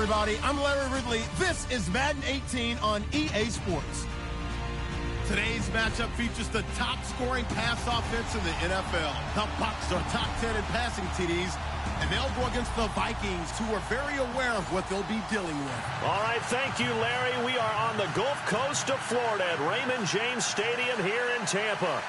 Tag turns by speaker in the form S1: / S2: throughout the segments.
S1: everybody. I'm Larry Ridley. This is Madden 18 on EA Sports. Today's matchup features the top-scoring pass offense in the NFL. The Bucs are top 10 in passing TDs, and they'll go against the Vikings, who are very aware of what they'll be dealing with.
S2: All right, thank you, Larry. We are on the Gulf Coast of Florida at Raymond James Stadium here in Tampa.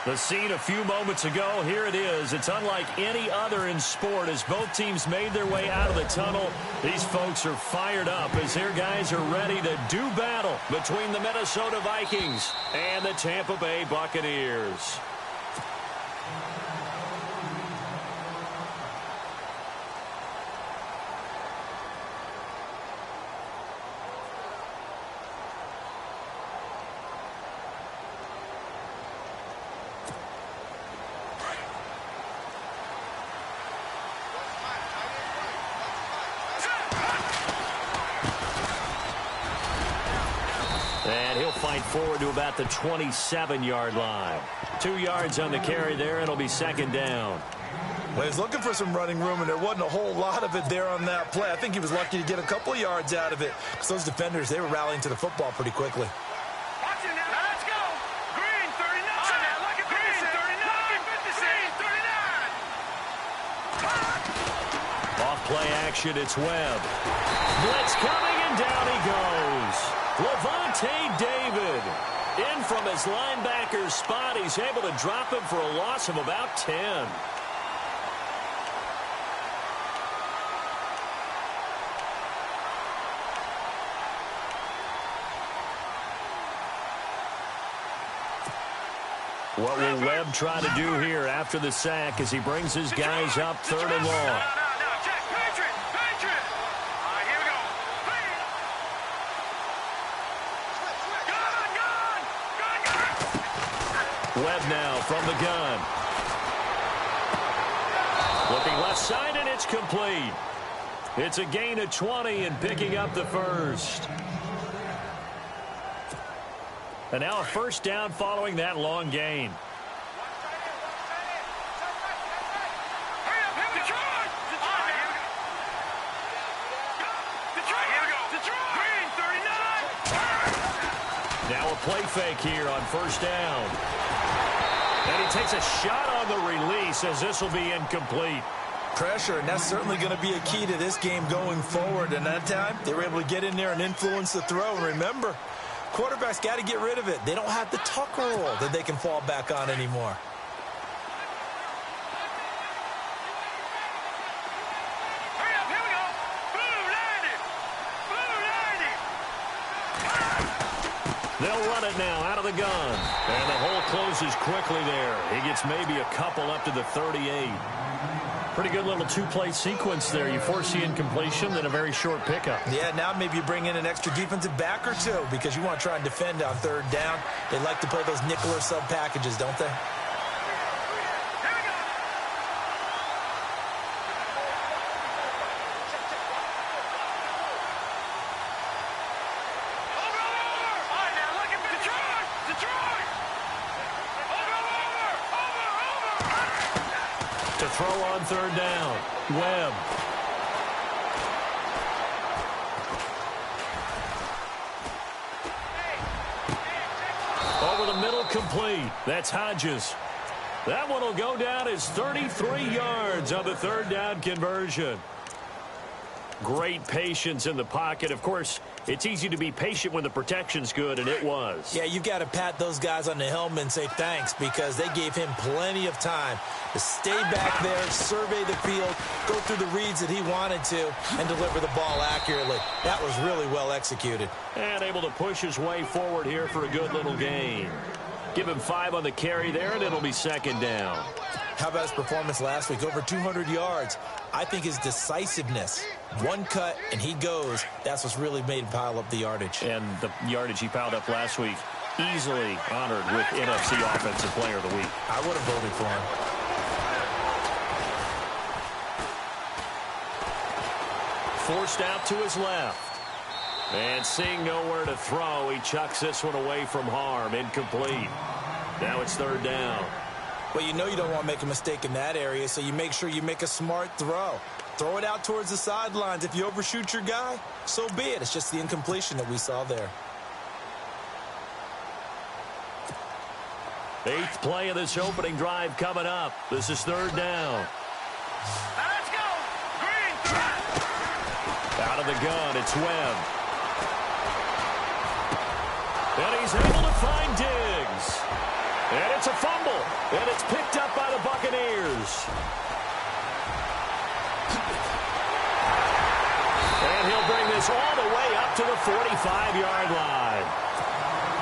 S2: The scene a few moments ago, here it is. It's unlike any other in sport as both teams made their way out of the tunnel. These folks are fired up as their guys are ready to do battle between the Minnesota Vikings and the Tampa Bay Buccaneers. And he'll fight forward to about the 27-yard line. 2 yards on the carry there. It'll be second down.
S3: Well, he's looking for some running room, and there wasn't a whole lot of it there on that play. I think he was lucky to get a couple of yards out of it because those defenders, they were rallying to the football pretty quickly.
S4: Watch it now. Let's go. Green, 39. Now look at Green, 39.
S2: Off play action, it's Webb. Blitz coming, and down he goes. Levante David in from his linebacker spot. He's able to drop him for a loss of about 10. What will Webb try to do here after the sack as he brings his guys up 3rd and long? Webb now from the gun. Looking left side, and it's complete. It's a gain of 20 and picking up the first. And now a first down following that long gain. Now a play fake here on first down. And he takes a shot on the release as this will be incomplete.
S3: Pressure, and that's certainly going to be a key to this game going forward. And that time, they were able to get in there and influence the throw. And remember, quarterbacks got to get rid of it. They don't have the tuck roll that they can fall back on anymore.
S2: They'll run it now out of the gun. And the hole closes quickly there. He gets maybe a couple up to the 38. Pretty good little two-play sequence there. You force the incompletion, then a very short pickup.
S3: Yeah, now maybe you bring in an extra defensive back or two because you want to try and defend on 3rd down. They like to play those nickel or sub packages, don't they?
S2: To throw on 3rd down. Webb. Over the middle, complete. That's Hodges. That one will go down as 33 yards on the 3rd down conversion. Great patience in the pocket. Of course, it's easy to be patient when the protection's good, and it was.
S3: Yeah, you've got to pat those guys on the helmet and say thanks because they gave him plenty of time to stay back there, survey the field, go through the reads that he wanted to, and deliver the ball accurately. That was really well executed.
S2: And able to push his way forward here for a good little gain. Give him 5 on the carry there, and it'll be second down.
S3: How about his performance last week? Over 200 yards. I think his decisiveness, one cut, and he goes. That's what's really made him pile up the yardage.
S2: And the yardage he piled up last week, easily honored with NFC Offensive Player of the Week.
S3: I would have voted for him.
S2: Forced out to his left. And seeing nowhere to throw, he chucks this one away from harm. Incomplete. Now it's 3rd down.
S3: Well, you know you don't want to make a mistake in that area, so you make sure you make a smart throw. Throw it out towards the sidelines. If you overshoot your guy, so be it. It's just the incompletion that we saw there.
S2: 8th play of this opening drive coming up. This is 3rd down.
S4: Let's go. Green,
S2: Out of the gun, it's Webb. And he's able to find Diggs. And it's a fumble. And it's picked up by the Buccaneers. And he'll bring this all the way up to the 45-yard line.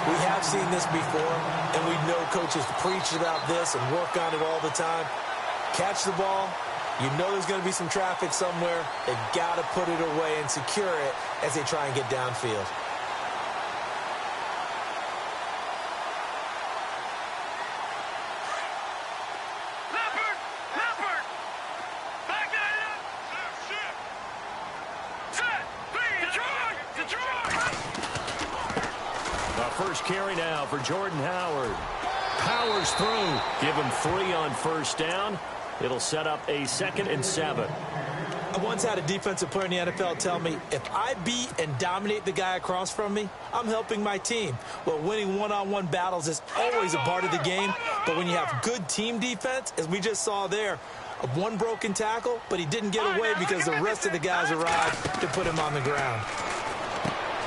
S3: We have seen this before, and we know coaches preach about this and work on it all the time. Catch the ball. You know there's going to be some traffic somewhere. They've got to put it away and secure it as they try and get downfield.
S4: Leopard. Back that up. Set. Detroit.
S2: First carry now for Jordan Howard. Powers through. Give him 3 on first down. It'll set up a 2nd and 7.
S3: I once had a defensive player in the NFL tell me, if I beat and dominate the guy across from me, I'm helping my team. Well, winning one-on-one battles is always a part of the game, but when you have good team defense, as we just saw there, one broken tackle, but he didn't get away because the rest of the guys arrived to put him on the ground.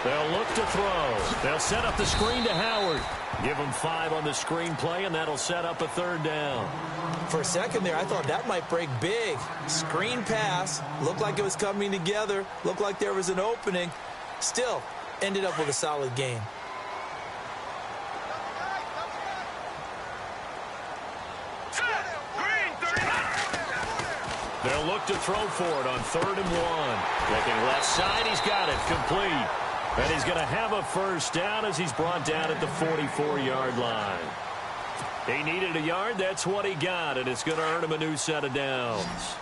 S2: They'll look to throw. They'll set up the screen to Howard. Give him 5 on the screen play, and that'll set up a 3rd down.
S3: For a second there, I thought that might break big. Screen pass. Looked like it was coming together. Looked like there was an opening. Still, ended up with a solid game.
S2: They'll look to throw for it on 3rd and 1. Looking left side, he's got it. Complete. And he's going to have a first down as he's brought down at the 44-yard line. He needed a yard. That's what he got, and it's going to earn him a new set of downs.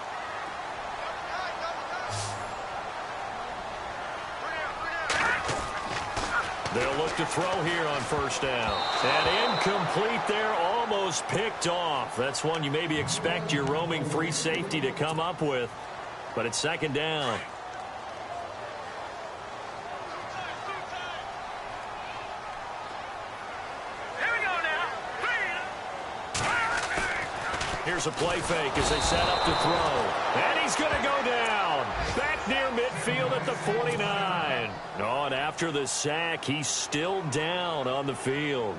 S2: They'll look to throw here on first down. And incomplete there, almost picked off. That's one you maybe expect your roaming free safety to come up with. But it's 2nd down. Here's a play fake as they set up to throw. And he's going to go down. Back near midfield at the 49. Oh, and after the sack, he's still down on the field.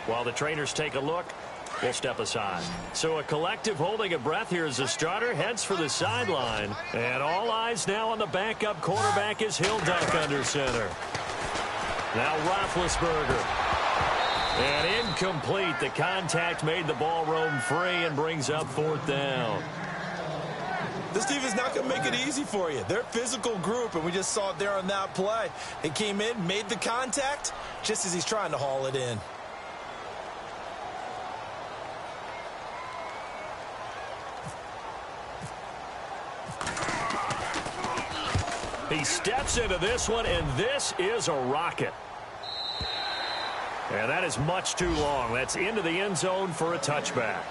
S2: While the trainers take a look, we'll step aside. So a collective holding a breath here as the starter heads for the sideline. And all eyes now on the backup quarterback as he'll duck under center. Now Roethlisberger. And incomplete. The contact made the ball roam free and brings up 4th down.
S3: This team is not going to make it easy for you. They're a physical group, and we just saw it there on that play. They came in, made the contact, just as he's trying to haul it in.
S2: He steps into this one, and this is a rocket. And that is much too long. That's into the end zone for a touchback.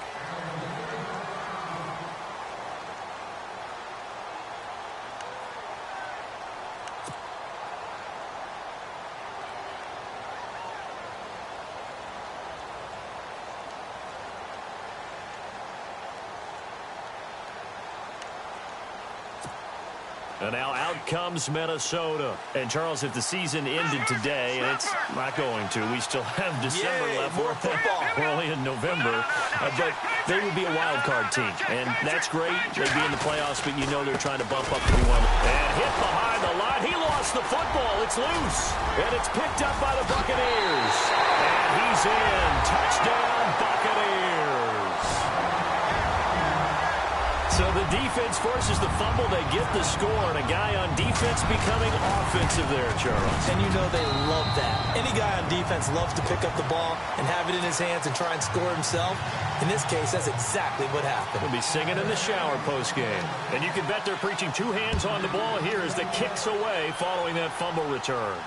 S2: And now out comes Minnesota. And, Charles, if the season ended today, and it's not going to, we still have December left.
S3: More football.
S2: We're only in November. But they would be a wild card team. And that's great. They'd be in the playoffs, but you know they're trying to bump up to be one. And hit behind the line. He lost the football. It's loose. And it's picked up by the Buccaneers. And he's in. Touchdown, Buccaneers. So the defense forces the fumble. They get the score, and a guy on defense becoming offensive there, Charles.
S3: And you know they love that. Any guy on defense loves to pick up the ball and have it in his hands and try and score himself. In this case, that's exactly what happened.
S2: He'll be singing in the shower post-game. And you can bet they're preaching 2 hands on the ball here as the kick's away following that fumble return.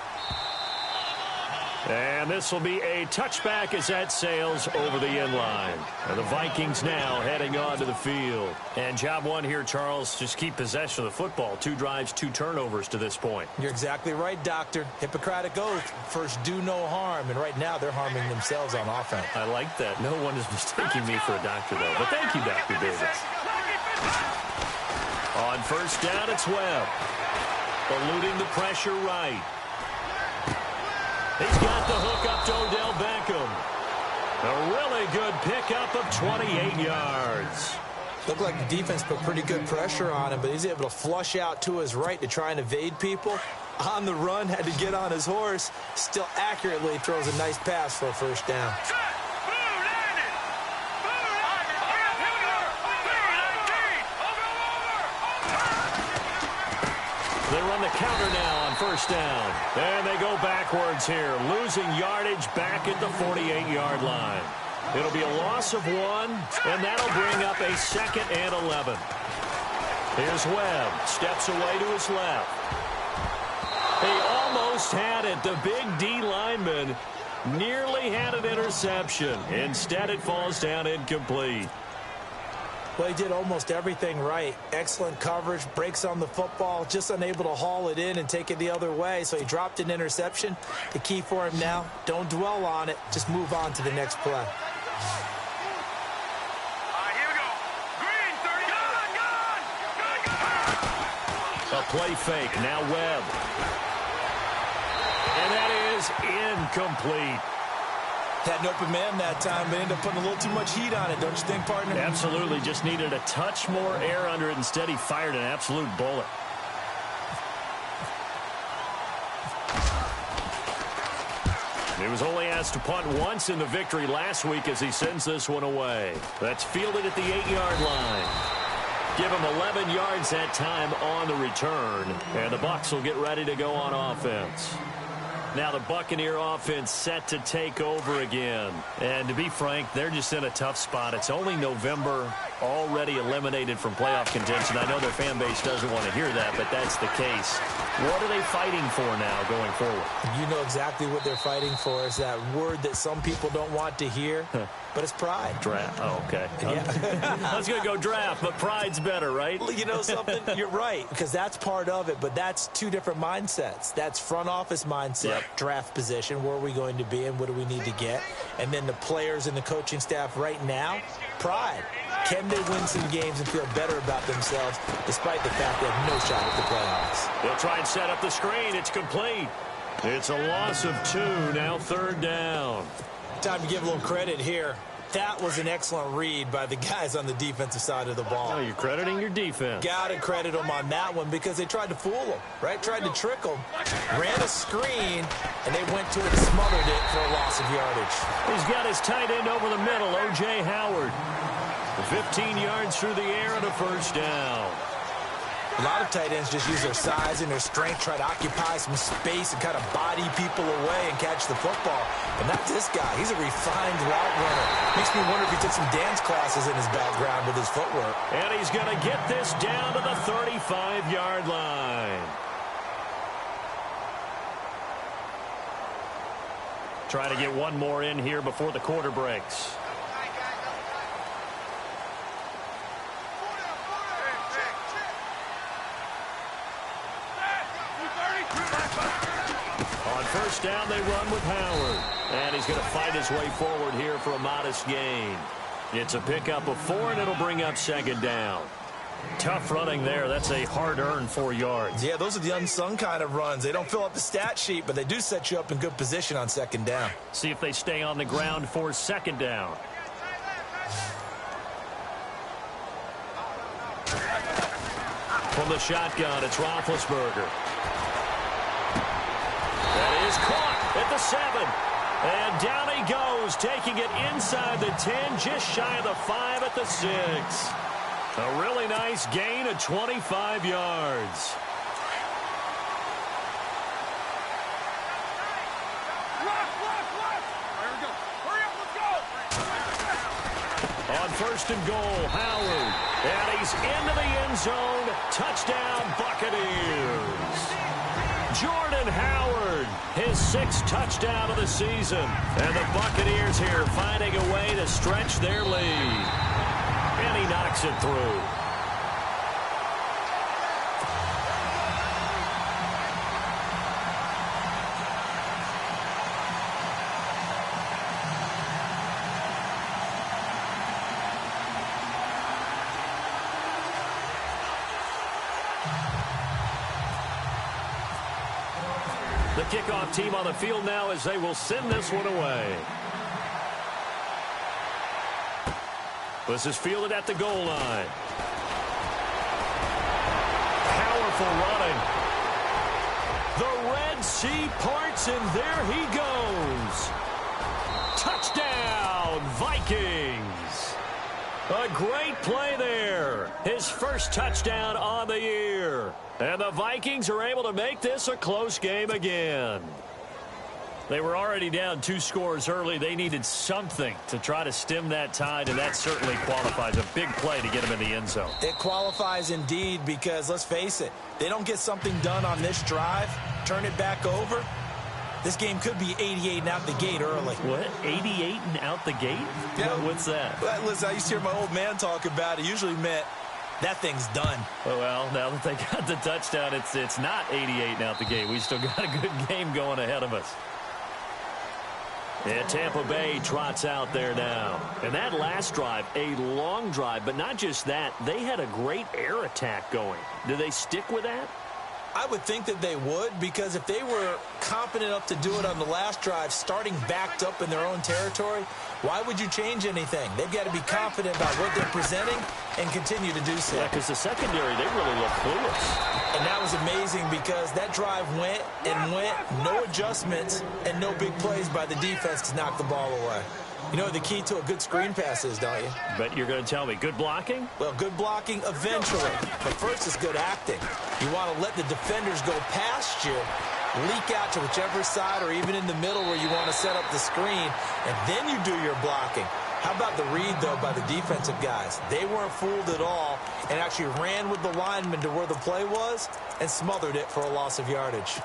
S2: And And this will be a touchback as that sails over the inline. And the Vikings now heading onto the field. And job one here, Charles, just keep possession of the football. 2 drives, 2 turnovers to this point.
S3: You're exactly right, Doctor. Hippocratic oath. First, do no harm. And right now, they're harming themselves on offense.
S2: I like that. No one is mistaking me for a doctor, though. But thank you, Dr. Davis. On first down, it's Webb. Eluding the pressure right. He's got the hook up to Odell Beckham. A really good pickup of 28 yards.
S3: Looked like the defense put pretty good pressure on him, but he's able to flush out to his right to try and evade people. On the run, had to get on his horse. Still accurately throws a nice pass for a first down.
S2: They run the counter now on first down. And they go backwards here, losing yardage back at the 48-yard line. It'll be a loss of 1, and that'll bring up a 2nd and 11. Here's Webb, steps away to his left. He almost had it. The big D lineman nearly had an interception. Instead, it falls down incomplete.
S3: Well, he did almost everything right. Excellent coverage, breaks on the football, just unable to haul it in and take it the other way. So he dropped an interception. The key for him now, don't dwell on it. Just move on to the next play.
S4: Here we go. Green, 30. Gone.
S2: A play fake. Now Webb. And that is incomplete.
S3: Had an open man that time, but ended up putting a little too much heat on it, don't you think, partner?
S2: Absolutely. Just needed a touch more air under it. Instead, he fired an absolute bullet. He was only asked to punt once in the victory last week as he sends this one away. That's fielded at the 8-yard line. Give him 11 yards that time on the return. And the Bucs will get ready to go on offense. Now the Buccaneer offense set to take over again. And to be frank, they're just in a tough spot. It's only November, already eliminated from playoff contention. I know their fan base doesn't want to hear that, but that's the case. What are they fighting for now going forward?
S3: You know exactly what they're fighting for. Is that word that some people don't want to hear, but it's pride.
S2: Draft. Oh, okay.
S3: Yeah.
S2: I was going to go draft, but pride's better, right?
S3: You know something? You're right, because that's part of it, but that's 2 different mindsets. That's front office mindset,
S2: yep.
S3: Draft position, where are we going to be and what do we need to get? And then the players and the coaching staff right now, pride. Can they win some games and feel better about themselves despite the fact they have no shot at the playoffs?
S2: They'll try and set up the screen. It's complete. It's a loss of 2, now 3rd down.
S3: Time to give a little credit here. That was an excellent read by the guys on the defensive side of the ball.
S2: Oh, you're crediting your defense.
S3: Got to credit them on that one because they tried to fool them, right? Tried to trick them. Ran a screen, and they went to it and smothered it for a loss of yardage.
S2: He's got his tight end over the middle, O.J. Howard. 15 yards through the air and a first down.
S3: A lot of tight ends just use their size and their strength, try to occupy some space and kind of body people away and catch the football. But not this guy. He's a refined route runner. Makes me wonder if he took some dance classes in his background with his footwork.
S2: And he's going to get this down to the 35-yard line. Try to get one more in here before the quarter breaks. On first down, they run with Howard. And he's going to fight his way forward here for a modest gain. It's a pickup of 4, and it'll bring up 2nd down. Tough running there. That's a hard-earned 4 yards.
S3: Yeah, those are the unsung kind of runs. They don't fill up the stat sheet, but they do set you up in good position on 2nd down.
S2: See if they stay on the ground for 2nd down. From the shotgun, it's Roethlisberger. That is caught at the 7. And down he goes, taking it inside the 10, just shy of the 5 at the 6. A really nice gain of 25 yards. On first and goal, Howard. And he's into the end zone. Touchdown, Buccaneers. Jordan Howard, his 6th touchdown of the season. And the Buccaneers here finding a way to stretch their lead. And he knocks it through. The kickoff team on the field now as they will send this one away. This is fielded at the goal line. Powerful running. The Red Sea parts, and there he goes. Touchdown, Vikings. A great play there. His first touchdown on the year. And the Vikings are able to make this a close game again. They were already down 2 scores early. They needed something to try to stem that tide, and that certainly qualifies. A big play to get them in the end zone.
S3: It qualifies indeed because, let's face it, they don't get something done on this drive, turn it back over, this game could be 88 and out the gate early.
S2: What? 88 and out the gate?
S3: Yeah.
S2: What's that?
S3: Well, listen, I used to hear my old man talk about it. Usually meant that thing's done.
S2: Oh, well, now that they got the touchdown, it's not 88 and out the gate. We still got a good game going ahead of us. And Tampa Bay trots out there now. And that last drive, a long drive, but not just that. They had a great air attack going. Do they stick with that?
S3: I would think that they would, because if they were competent enough to do it on the last drive, starting backed up in their own territory, why would you change anything? They've got to be confident about what they're presenting and continue to do so.
S2: Yeah, because the secondary, they really look clueless.
S3: And that was amazing because that drive went and went, no adjustments, and no big plays by the defense to knock the ball away. You know what the key to a good screen pass is, don't you?
S2: But you're going to tell me, good blocking?
S3: Well, good blocking eventually. But first is good acting. You want to let the defenders go past you, leak out to whichever side or even in the middle where you want to set up the screen, and then you do your blocking. How about the read, though, by the defensive guys? They weren't fooled at all and actually ran with the lineman to where the play was and smothered it for a loss of yardage.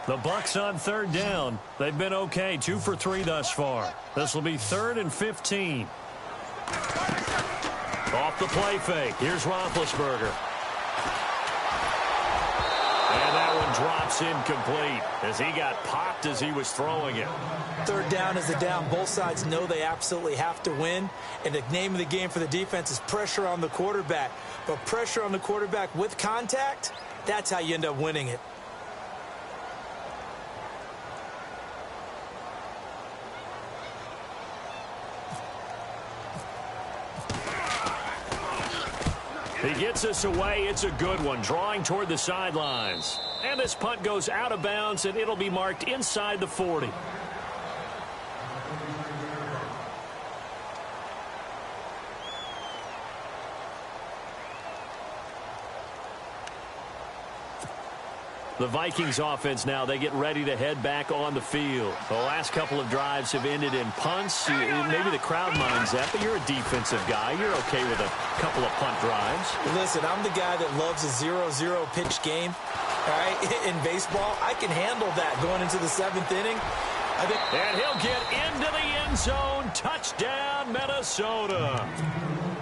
S2: The Bucs on 3rd down. They've been okay, 2 for 3 thus far. This will be 3rd and 15. Off the play fake. Here's Roethlisberger. And that one drops incomplete as he got popped as he was throwing it.
S3: 3rd down is a down. Both sides know they absolutely have to win. And the name of the game for the defense is pressure on the quarterback. But pressure on the quarterback with contact, that's how you end up winning it.
S2: He gets us away. It's a good one, drawing toward the sidelines. And this punt goes out of bounds, and it'll be marked inside the 40. The Vikings offense now, they get ready to head back on the field. The last couple of drives have ended in punts. Maybe the crowd minds that, but you're a defensive guy. You're okay with a couple of punt drives.
S3: Listen, I'm the guy that loves a 0-0 pitch game. All right, in baseball, I can handle that going into the 7th inning.
S2: And he'll get into the end zone. Touchdown, Minnesota.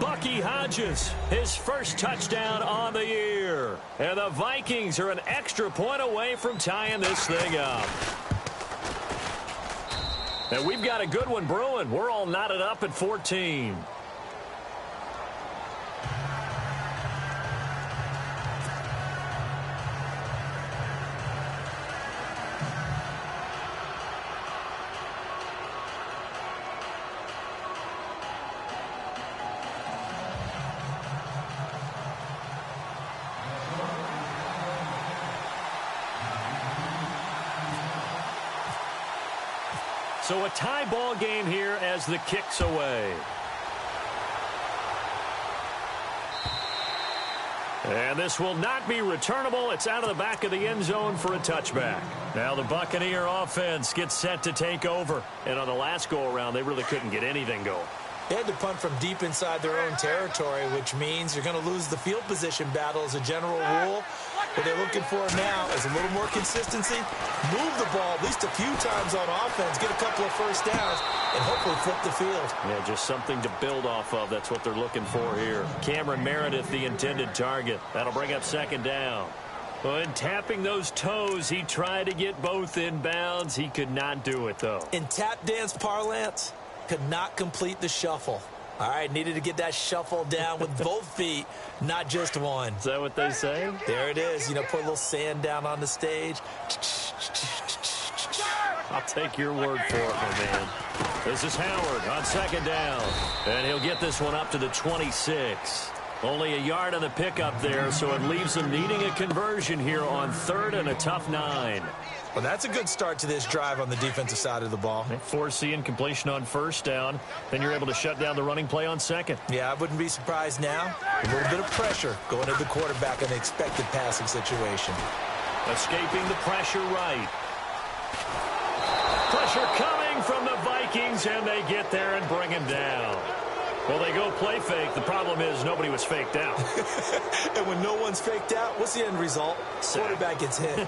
S2: Bucky Hodges, his first touchdown on the year. And the Vikings are an extra point away from tying this thing up. And we've got a good one brewing. We're all knotted up at 14. So a tie ball game here as the kick's away. And this will not be returnable. It's out of the back of the end zone for a touchback. Now the Buccaneer offense gets set to take over. And on the last go-around, they really couldn't get anything going.
S3: They had to punt from deep inside their own territory, which means you're going to lose the field position battle as a general rule. What they're looking for now is a little more consistency, move the ball at least a few times on offense, get a couple of first downs, and hopefully flip the field.
S2: Yeah, just something to build off of. That's what they're looking for here. Cameron Meredith, the intended target. That'll bring up second down. When tapping those toes, he tried to get both in bounds. He could not do it, though.
S3: In tap dance parlance, could not complete the shuffle. All right, needed to get that shuffle down with both feet, not just one.
S2: Is that what they say?
S3: There it is. You know, put a little sand down on the stage.
S2: I'll take your word for it, my man. This is Howard on second down. And he'll get this one up to the 26. Only a yard on the pickup there, so it leaves them needing a conversion here on third and a tough 9.
S3: Well, that's a good start to this drive on the defensive side of the ball.
S2: Forcing completion on first down. Then you're able to shut down the running play on second.
S3: Yeah, I wouldn't be surprised now. A little bit of pressure going to the quarterback in the expected passing situation.
S2: Escaping the pressure right. Pressure coming from the Vikings, and they get there and bring him down. Well, they go play fake. The problem is nobody was faked out.
S3: And when no one's faked out, what's the end result? Quarterback gets hit.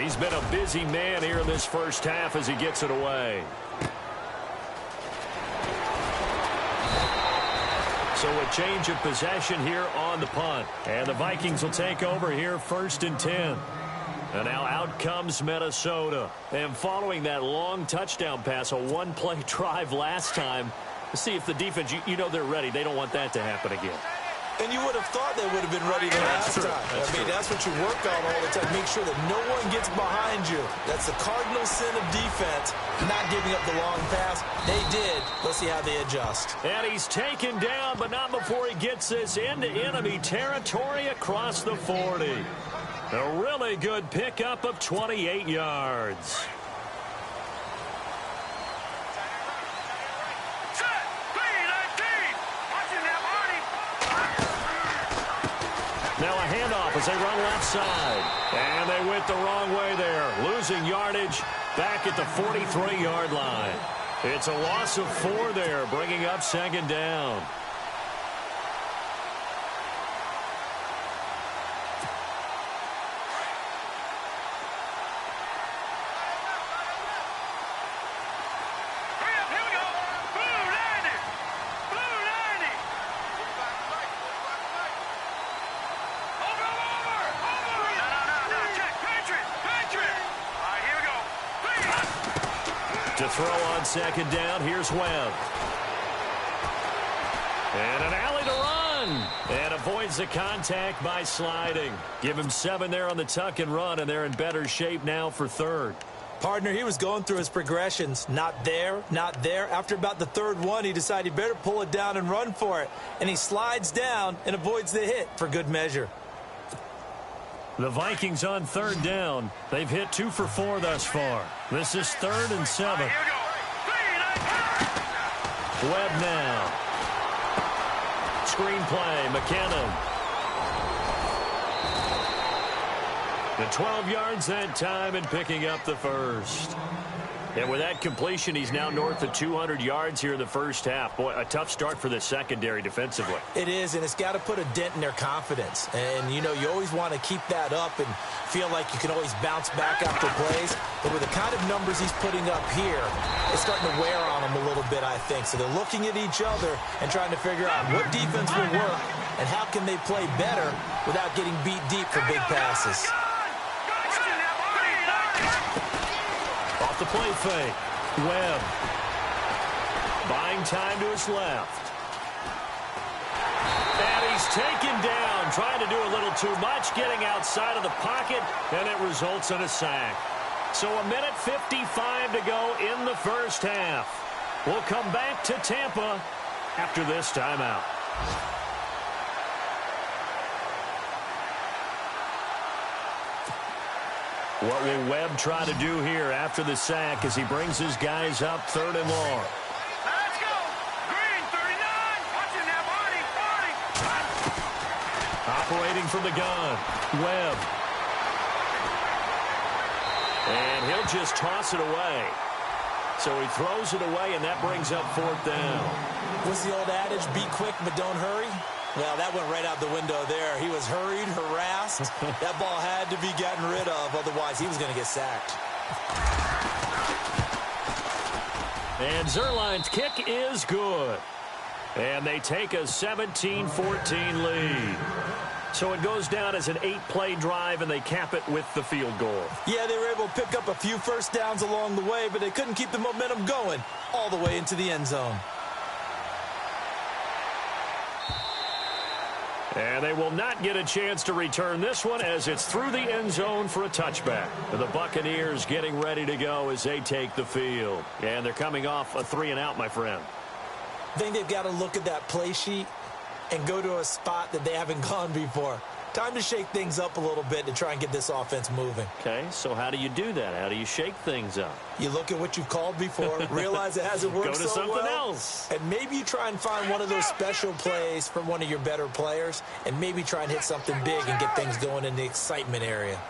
S2: He's been a busy man here in this first half as he gets it away. So a change of possession here on the punt. And the Vikings will take over here first and 10. And now out comes Minnesota. And following that long touchdown pass, a one-play drive last time, to see if the defense, you know they're ready. They don't want that to happen again.
S3: And you would have thought they would have been ready the last time. That's what you work on all the time. Make sure that no one gets behind you. That's the cardinal sin of defense, not giving up the long pass. They did. Let's see how they adjust.
S2: And he's taken down, but not before he gets this into enemy territory across the 40. A really good pickup of 28 yards. Now a handoff as they run left side. And they went the wrong way there. Losing yardage back at the 43-yard line. It's a loss of 4 there, bringing up second down. To throw on second down, here's Webb. And an alley to run. And avoids the contact by sliding. Give him 7 there on the tuck and run, and they're in better shape now for third.
S3: Partner, he was going through his progressions. Not there, not there. After about the third one, he decided he better pull it down and run for it. And he slides down and avoids the hit for good measure.
S2: The Vikings on third down. They've hit 2 for 4 thus far. This is 3rd and 7. Webb now. Screen play, McKinnon. The 12 yards that time and picking up the first. And with that completion, he's now north of 200 yards here in the first half. Boy, a tough start for the secondary defensively.
S3: It is, and it's got to put a dent in their confidence. And, you know, you always want to keep that up and feel like you can always bounce back after plays. But with the kind of numbers he's putting up here, it's starting to wear on them a little bit, I think. So they're looking at each other and trying to figure out what defense will work and how can they play better without getting beat deep for big passes.
S2: Off the play fake. Webb. Buying time to his left. And he's taken down, trying to do a little too much, getting outside of the pocket, and it results in a sack. So a minute 55 to go in the first half. We'll come back to Tampa after this timeout. What will Webb try to do here after the sack as he brings his guys up 3rd and long?
S4: Let's go. Green, 39. Watching
S2: Initiating from the gun. Webb. And he'll just toss it away. So he throws it away, and that brings up 4th down.
S3: What's the old adage, be quick but don't hurry? Well, that went right out the window there. He was hurried, harassed. That ball had to be gotten rid of, otherwise he was going to get sacked.
S2: And Zerline's kick is good. And they take a 17-14 lead. So it goes down as an 8-play drive, and they cap it with the field goal.
S3: Yeah, they were able to pick up a few first downs along the way, but they couldn't keep the momentum going all the way into the end zone.
S2: And they will not get a chance to return this one as it's through the end zone for a touchback. The Buccaneers getting ready to go as they take the field. And they're coming off a 3-and-out, my friend.
S3: I think they've got to look at that play sheet and go to a spot that they haven't gone before. Time to shake things up a little bit to try and get this offense moving.
S2: Okay, so how do you do that? How do you shake things up?
S3: You look at what you've called before, realize it hasn't worked
S2: so well. Go to something else.
S3: And maybe you try and find one of those special plays from one of your better players, and maybe try and hit something big and get things going in the excitement area.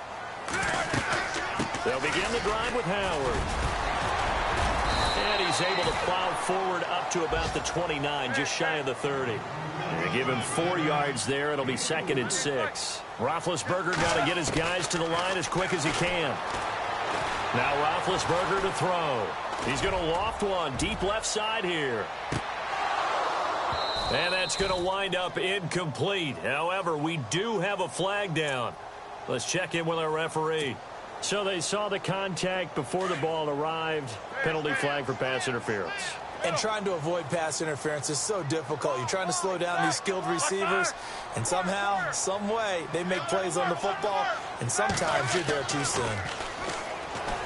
S2: They'll begin the drive with Howard. And he's able to plow forward up to about the 29, just shy of the 30. They give him 4 yards there. It'll be 2nd and 6. Roethlisberger got to get his guys to the line as quick as he can. Now Roethlisberger to throw. He's going to loft one deep left side here. And that's going to wind up incomplete. However, we do have a flag down. Let's check in with our referee. So they saw the contact before the ball arrived. Penalty flag for pass interference.
S3: And trying to avoid pass interference is so difficult. You're trying to slow down these skilled receivers, and somehow, some way, they make plays on the football, and sometimes you're there too soon.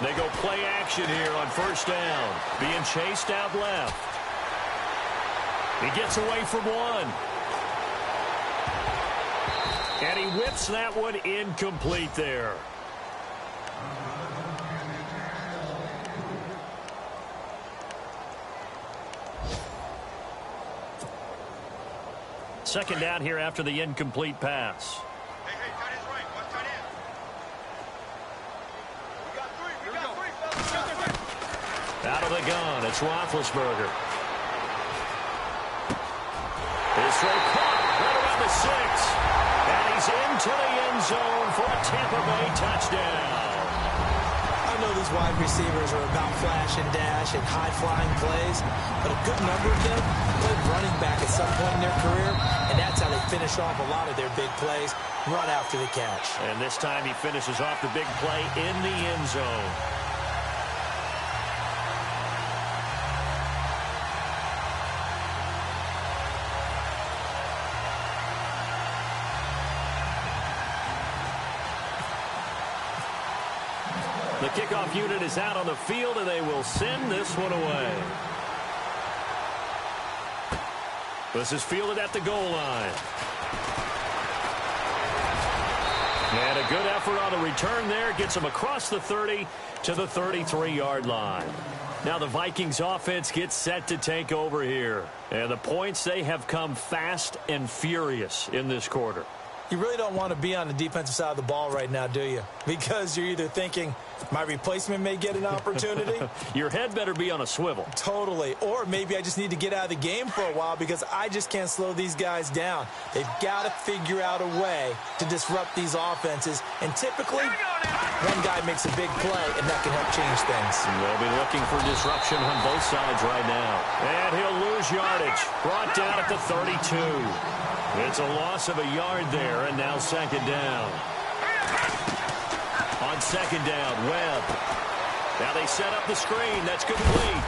S2: They go play action here on 1st down. Being chased out left. He gets away from one. And he whips that one incomplete there. Second down here after the incomplete pass.
S4: Hey, tight end's right. Watch tight end. We got three.
S2: Out of the gun, it's Roethlisberger. His throw caught right around the 6. And he's into the end zone for a Tampa Bay touchdown.
S3: I know these wide receivers are about flash and dash and high-flying plays, but a good number of them played running back at some point in their career, and that's how they finish off a lot of their big plays, run after the catch.
S2: And this time he finishes off the big play in the end zone. The kickoff unit is out on the field, and they will send this one away. This is fielded at the goal line. And a good effort on the return there. Gets him across the 30 to the 33-yard line. Now the Vikings offense gets set to take over here. And the points, they have come fast and furious in this quarter.
S3: You really don't want to be on the defensive side of the ball right now, do you? Because you're either thinking, my replacement may get an opportunity.
S2: Your head better be on a swivel.
S3: Totally. Or maybe I just need to get out of the game for a while because I just can't slow these guys down. They've got to figure out a way to disrupt these offenses. And typically, one guy makes a big play, and that can help change things.
S2: They'll be looking for disruption on both sides right now. And he'll lose yardage. Brought down at the 32. It's a loss of a yard there, and now 2nd down. On 2nd down, Webb. Now they set up the screen. That's complete.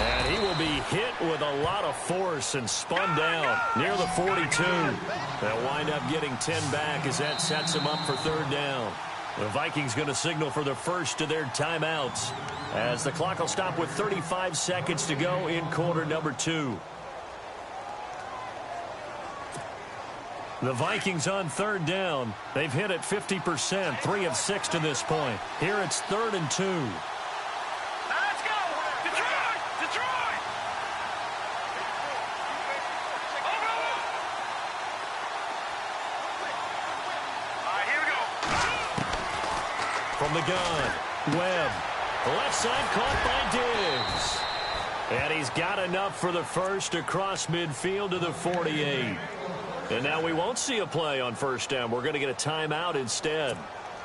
S2: And he will be hit with a lot of force and spun down near the 42. They'll wind up getting 10 back as that sets him up for 3rd down. The Vikings going to signal for the first of their timeouts as the clock will stop with 35 seconds to go in quarter number 2. The Vikings on 3rd down. They've hit it 50%, 3 of 6 to this point. Here it's 3rd and 2.
S4: Let's go! Detroit! Detroit!
S2: from the gun. Webb. Left side caught by Diggs. And he's got enough for the first across midfield to the 48. And now we won't see a play on first down. We're going to get a timeout instead,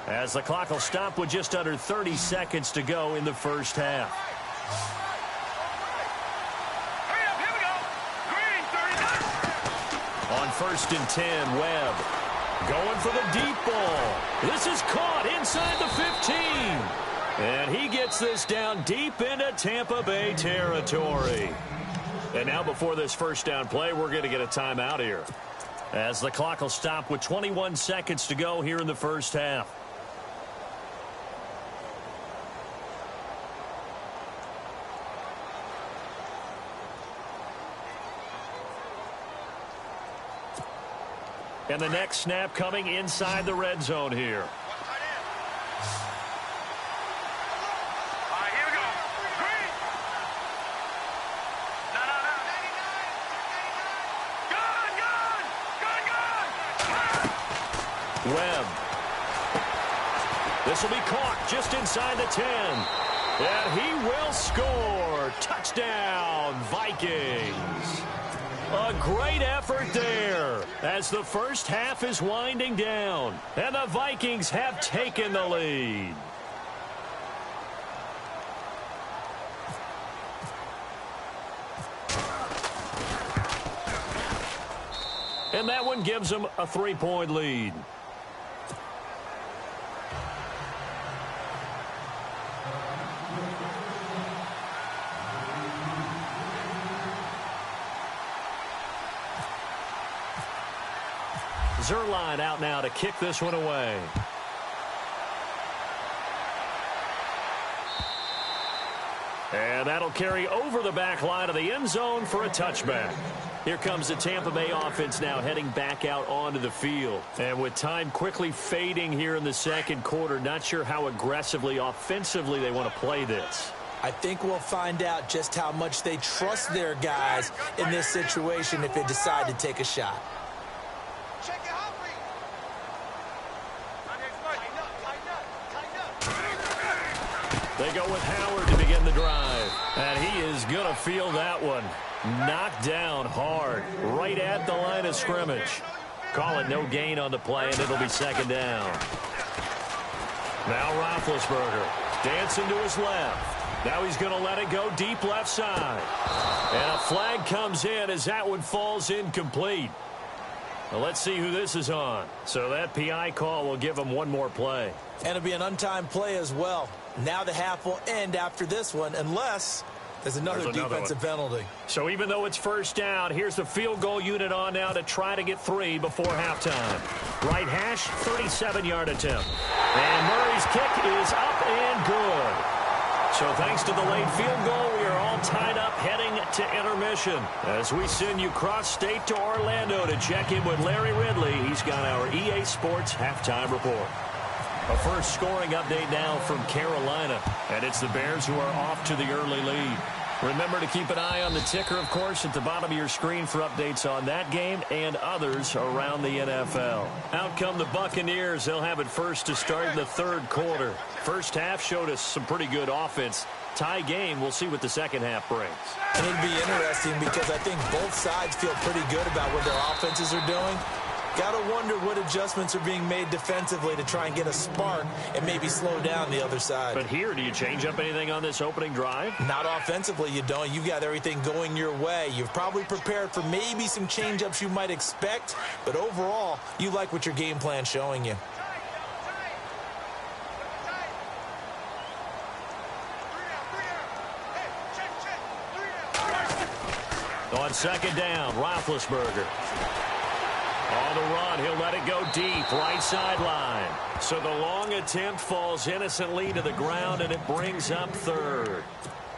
S2: as the clock will stop with just under 30 seconds to go in the first half.
S4: Hurry up, here we go. Green, 39.
S2: On 1st and 10, Webb going for the deep ball. This is caught inside the 15. And he gets this down deep into Tampa Bay territory. And now before this first down play, we're going to get a timeout here, as the clock will stop with 21 seconds to go here in the first half. And the next snap coming inside the red zone here. Webb. This will be caught just inside the 10. And he will score. Touchdown, Vikings. A great effort there as the first half is winding down. And the Vikings have taken the lead. And that one gives them a 3-point lead. Zerline out now to kick this one away. And that'll carry over the back line of the end zone for a touchback. Here comes the Tampa Bay offense now heading back out onto the field. And with time quickly fading here in the second quarter, not sure how aggressively, offensively they want to play this.
S3: I think we'll find out just how much they trust their guys in this situation if they decide to take a shot.
S2: They go with Howard to begin the drive. And he is going to feel that one. Knocked down hard, right at the line of scrimmage. Call it no gain on the play, and it'll be second down. Now Roethlisberger dancing to his left. Now he's going to let it go deep left side. And a flag comes in as that one falls incomplete. Well, let's see who this is on. So that PI call will give him one more play.
S3: And it'll be an untimed play as well. Now the half will end after this one, unless there's another defensive penalty.
S2: So even though it's first down, here's the field goal unit on now to try to get 3 before halftime. Right hash, 37-yard attempt. And Murray's kick is up and good. So thanks to the late field goal, we are all tied up heading to intermission, as we send you cross-state to Orlando to check in with Larry Ridley. He's got our EA Sports halftime report. A first scoring update now from Carolina, and it's the Bears who are off to the early lead. Remember to keep an eye on the ticker, of course, at the bottom of your screen for updates on that game and others around the NFL. Out come the Buccaneers. They'll have it first to start in the third quarter. First half showed us some pretty good offense. Tie game. We'll see what the second half brings.
S3: And it'll be interesting because I think both sides feel pretty good about what their offenses are doing. Got to wonder what adjustments are being made defensively to try and get a spark and maybe slow down the other side.
S2: But here, do you change up anything on this opening drive?
S3: Not offensively, you don't. You've got everything going your way. You've probably prepared for maybe some change-ups you might expect, but overall, you like what your game plan's showing you.
S2: On second down, Roethlisberger. On the run, he'll let it go deep, right sideline. So the long attempt falls innocently to the ground, and it brings up third.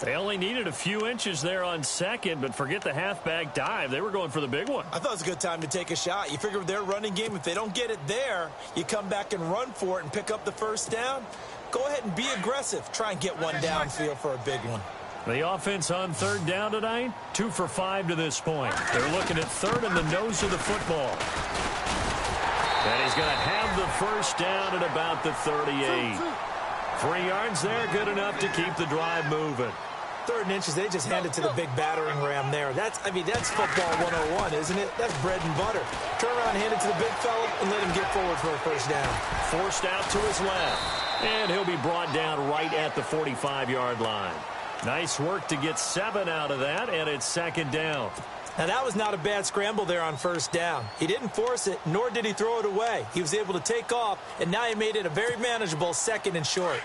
S2: They only needed a few inches there on second, but forget the halfback dive. They were going for the big one.
S3: I thought it was a good time to take a shot. You figure with their running game, if they don't get it there, you come back and run for it and pick up the first down. Go ahead and be aggressive. Try and get one downfield for a big one.
S2: The offense on third down tonight, 2 for 5 to this point. They're looking at third in the nose of the football. And he's going to have the first down at about the 38. 3 yards there, good enough to keep the drive moving.
S3: 3rd and inches, they just handed to the big battering ram there. That's football 101, isn't it? That's bread and butter. Turn around, hand it to the big fella, and let him get forward for a first down.
S2: Forced out to his left, and he'll be brought down right at the 45-yard line. Nice work to get 7 out of that, and it's 2nd down.
S3: Now, that was not a bad scramble there on 1st down. He didn't force it, nor did he throw it away. He was able to take off, and now he made it a very manageable 2nd and short.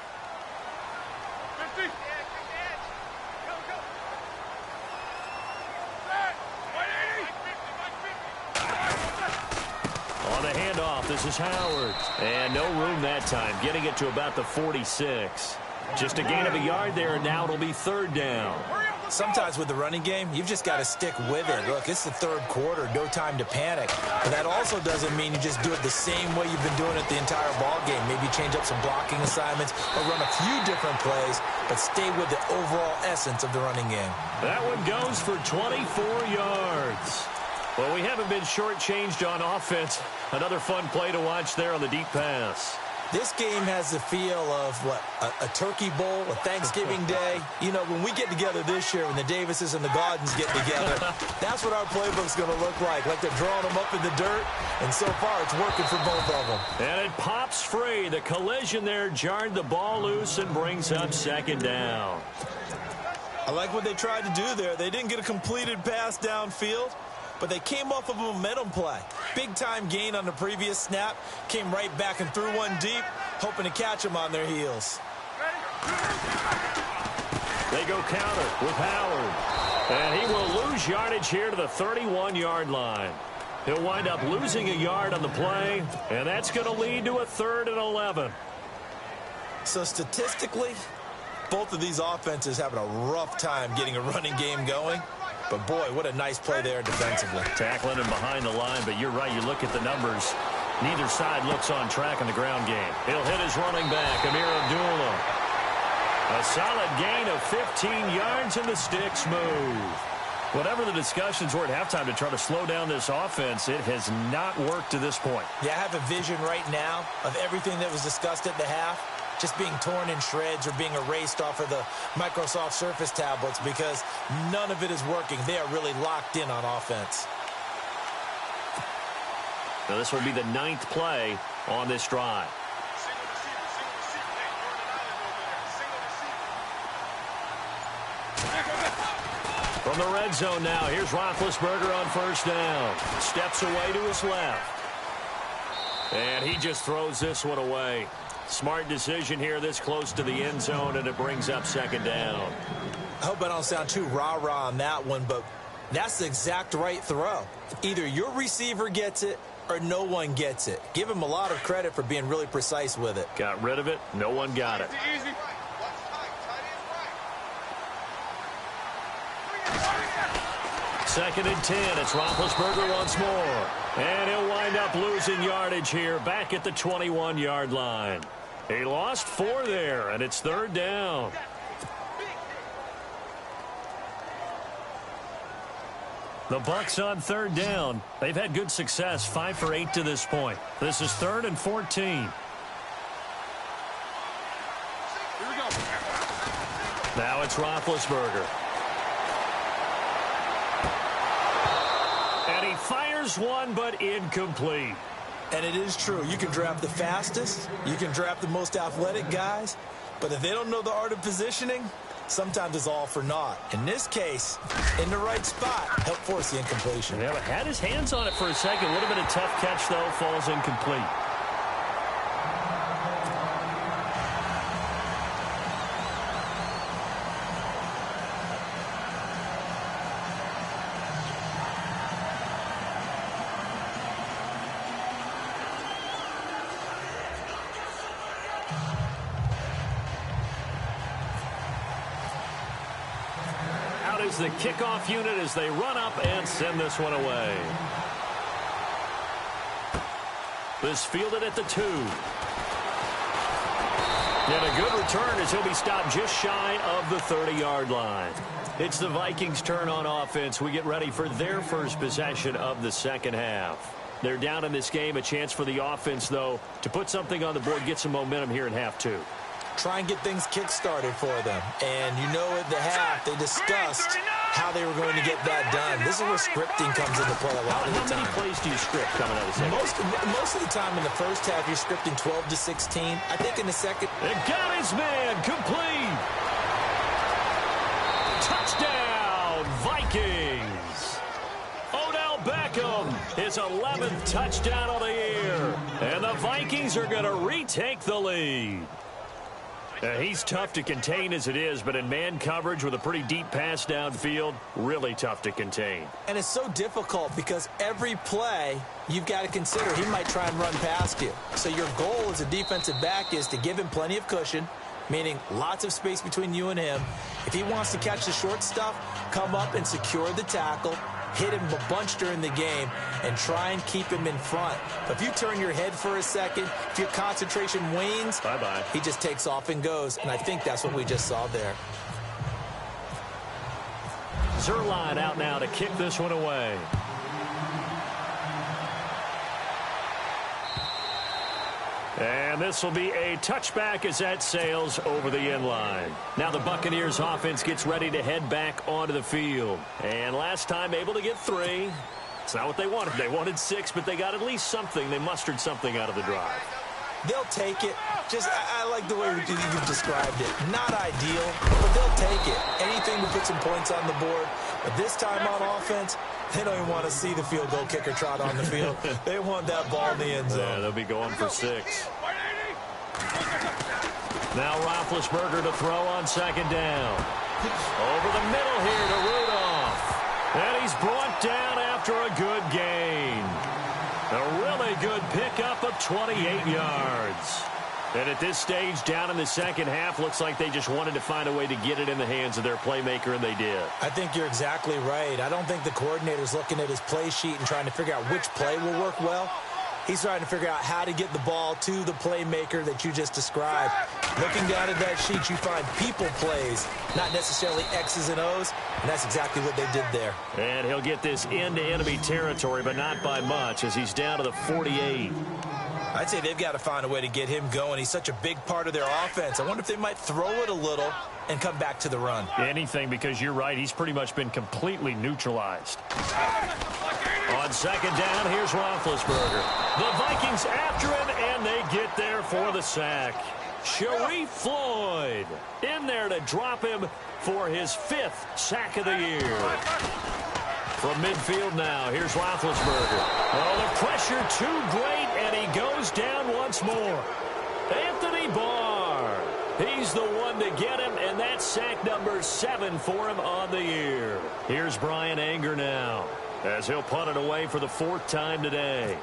S2: On the handoff, this is Howard. And no room that time, getting it to about the 46. Just a gain of a yard there, and now it'll be 3rd down.
S3: Sometimes with the running game, you've just got to stick with it. Look, it's the 3rd quarter, no time to panic. But that also doesn't mean you just do it the same way you've been doing it the entire ball game. Maybe change up some blocking assignments or run a few different plays, but stay with the overall essence of the running game.
S2: That one goes for 24 yards. Well, we haven't been shortchanged on offense. Another fun play to watch there on the deep pass.
S3: This game has the feel of, a turkey bowl, a Thanksgiving day. You know, when we get together this year, when the Davises and the Gardens get together, that's what our playbook's going to look like. Like they're drawing them up in the dirt, and so far it's working for both of them.
S2: And it pops free. The collision there jarred the ball loose and brings up 2nd down.
S3: I like what they tried to do there. They didn't get a completed pass downfield, but they came off of a momentum play. Big-time gain on the previous snap. Came right back and threw one deep, hoping to catch them on their heels.
S2: They go counter with Howard. And he will lose yardage here to the 31-yard line. He'll wind up losing a yard on the play, and that's going to lead to a 3rd and 11.
S3: So statistically, both of these offenses having a rough time getting a running game going. But, boy, what a nice play there defensively.
S2: Tackling him behind the line, but you're right. You look at the numbers. Neither side looks on track in the ground game. He'll hit his running back, Amir Abdullah. A solid gain of 15 yards, and the sticks move. Whatever the discussions were at halftime to try to slow down this offense, it has not worked to this point.
S3: Yeah, I have a vision right now of everything that was discussed at the half just being torn in shreds or being erased off of the Microsoft Surface tablets because none of it is working. They are really locked in on offense.
S2: Now this will be the 9th play on this drive. From the red zone now, here's Roethlisberger on 1st down. Steps away to his left. And he just throws this one away. Smart decision here this close to the end zone, and it brings up 2nd down.
S3: I hope I don't sound too rah-rah on that one, but that's the exact right throw. Either your receiver gets it or no one gets it. Give him a lot of credit for being really precise with it.
S2: Got rid of it. No one got it. Second and 10. It's Roethlisberger once more. And he'll wind up losing yardage here back at the 21-yard line. He lost 4 there, and it's 3rd down. The Bucs on 3rd down. They've had good success, 5 for 8 to this point. This is 3rd and 14.
S1: Here we go.
S2: Now it's Roethlisberger. And he fires one, but incomplete.
S3: And it is true. You can draft the fastest. You can draft the most athletic guys. But if they don't know the art of positioning, sometimes it's all for naught. In this case, in the right spot, help force the incompletion.
S2: Yeah, but had his hands on it for a second. Would have been a tough catch, though. Falls incomplete. Is the kickoff unit as they run up and send this one away. This fielded at the 2. And a good return as he'll be stopped just shy of the 30-yard line. It's the Vikings' turn on offense. We get ready for their first possession of the second half. They're down in this game. A chance for the offense, though, to put something on the board, get some momentum here in half 2.
S3: try and get things kick-started for them. And you know at the half, they discussed how they were going to get that done. This is where scripting comes into play a lot of the time.
S2: How many plays do you script coming out of the second?
S3: Most of the time in the first half, you're scripting 12 to 16. I think in the second...
S2: It got his man complete. Touchdown, Vikings. Odell Beckham, his 11th touchdown of the year. And the Vikings are going to retake the lead. He's tough to contain as it is, but in man coverage with a pretty deep pass downfield, really tough to contain.
S3: And it's so difficult because every play you've got to consider he might try and run past you. So your goal as a defensive back is to give him plenty of cushion, meaning lots of space between you and him. If he wants to catch the short stuff, come up and secure the tackle, hit him a bunch during the game, and try and keep him in front. But if you turn your head for a second, if your concentration wanes,
S2: bye-bye.
S3: He just takes off and goes, and I think that's what we just saw there.
S2: Zerline out now to kick this one away. And this will be a touchback as that sails over the end line. Now the Buccaneers offense gets ready to head back onto the field. And last time able to get 3. It's not what they wanted. They wanted 6, but they got at least something. They mustered something out of the drive.
S3: They'll take it. I like the way you've described it. Not ideal, but they'll take it. Anything to put some points on the board. But this time on offense, they don't even want to see the field goal kicker trot on the field. They want that ball in the end zone.
S2: Yeah, they'll be going for 6. Now Roethlisberger to throw on second down. Over the middle here to Rudolph. And he's brought down after a good gain. A really good pickup of 28 yards. And at this stage, down in the second half, looks like they just wanted to find a way to get it in the hands of their playmaker, and they did.
S3: I think you're exactly right. I don't think the coordinator's looking at his play sheet and trying to figure out which play will work well. He's trying to figure out how to get the ball to the playmaker that you just described. Looking down at that sheet, you find people plays, not necessarily X's and O's, and that's exactly what they did there.
S2: And he'll get this into enemy territory, but not by much, as he's down to the 48.
S3: I'd say they've got to find a way to get him going. He's such a big part of their offense. I wonder if they might throw it a little and come back to the run.
S2: Anything, because you're right. He's pretty much been completely neutralized. On second down, here's Roethlisberger. The Vikings after him, and they get there for the sack. Sharif Floyd in there to drop him for his 5th sack of the year. From midfield now, here's Roethlisberger. Oh, the pressure too great, and he goes down once more. Anthony Barr. He's the one to get him, and that's sack number 7 for him on the year. Here's Brian Anger now, as he'll punt it away for the 4th time today.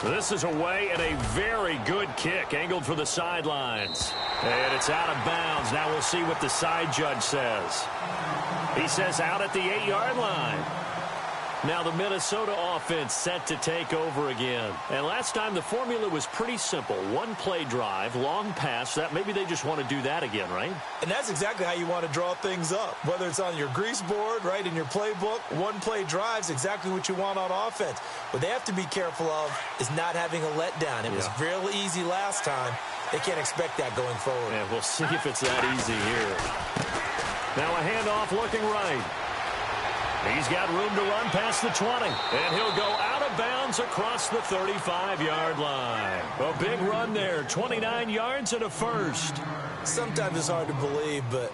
S2: This is away and a very good kick, angled for the sidelines. And it's out of bounds. Now we'll see what the side judge says. He says out at the 8-yard line. Now the Minnesota offense set to take over again. And last time the formula was pretty simple. 1-play drive, long pass. That maybe they just want to do that again, right?
S3: And that's exactly how you want to draw things up. Whether it's on your grease board, right, in your playbook, 1-play drive's exactly what you want on offense. What they have to be careful of is not having a letdown. It was real easy last time. They can't expect that going forward.
S2: Yeah, we'll see if it's that easy here. Now a handoff looking right. He's got room to run past the 20. And he'll go out of bounds across the 35-yard line. A big run there, 29 yards and a first.
S3: Sometimes it's hard to believe, but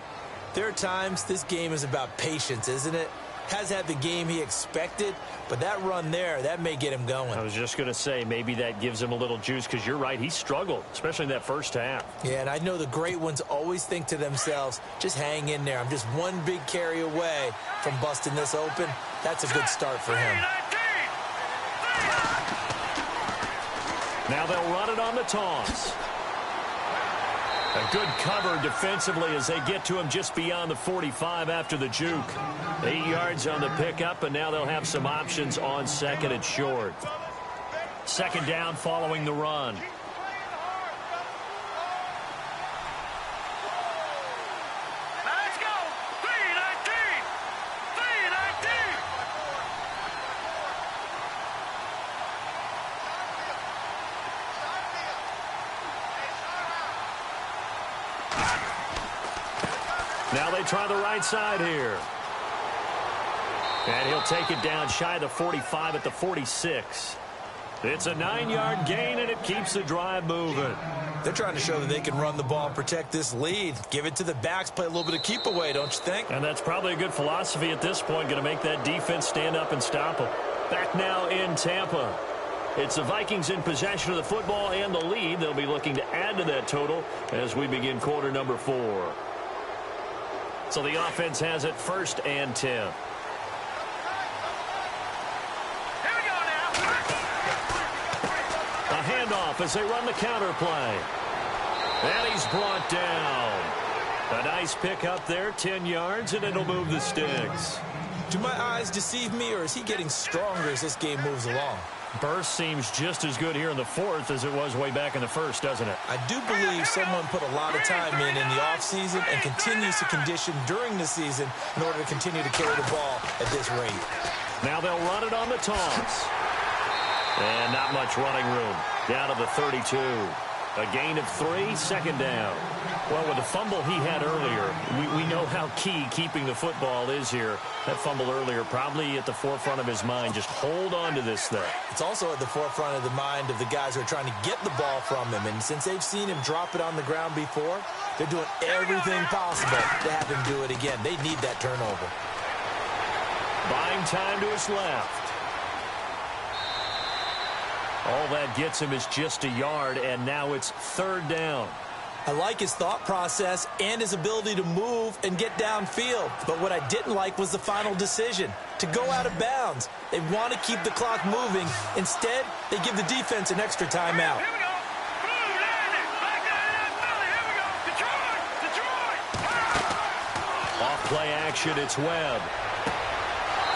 S3: there are times this game is about patience, isn't it? Has had the game he expected, but that run there, that may get him going.
S2: I was just going to say, maybe that gives him a little juice, because you're right, he struggled, especially in that first half.
S3: Yeah, and I know the great ones always think to themselves, just hang in there. I'm just one big carry away from busting this open. That's a good start for him.
S2: Now they'll run it on the toss. A good cover defensively as they get to him just beyond the 45 after the juke. 8 yards on the pickup, and now they'll have some options on second and short. Second down following the run.
S4: Let's go. 319. 319.
S2: they try the right side here. And he'll take it down shy of the 45 at the 46. It's a 9-yard gain, and it keeps the drive moving.
S3: They're trying to show that they can run the ball and protect this lead. Give it to the backs, play a little bit of keep away, don't you think?
S2: And that's probably a good philosophy at this point, going to make that defense stand up and stop them. Back now in Tampa. It's the Vikings in possession of the football and the lead. They'll be looking to add to that total as we begin quarter number 4. So the offense has it 1st and 10. A handoff as they run the counter play. And he's brought down. A nice pick up there, 10 yards, and it'll move the sticks.
S3: Do my eyes deceive me, or is he getting stronger as this game moves along?
S2: Burst seems just as good here in the 4th as it was way back in the 1st, doesn't it?
S3: I do believe someone put a lot of time in the offseason and continues to condition during the season in order to continue to carry the ball at this rate.
S2: Now they'll run it on the toss. And not much running room. Down to the 32. A gain of 3, 2nd down. Well, with the fumble he had earlier, we know how key keeping the football is here. That fumble earlier probably at the forefront of his mind. Just hold on to this thing.
S3: It's also at the forefront of the mind of the guys who are trying to get the ball from him. And since they've seen him drop it on the ground before, they're doing everything possible to have him do it again. They need that turnover.
S2: Buying time to his left. All that gets him is just a yard, and now it's 3rd down.
S3: I like his thought process and his ability to move and get downfield. But what I didn't like was the final decision, to go out of bounds. They want to keep the clock moving. Instead, they give the defense an extra timeout.
S4: Here we go. Boom, land it. Back down in that belly. Here we go. Detroit.
S2: Off play action, it's Webb.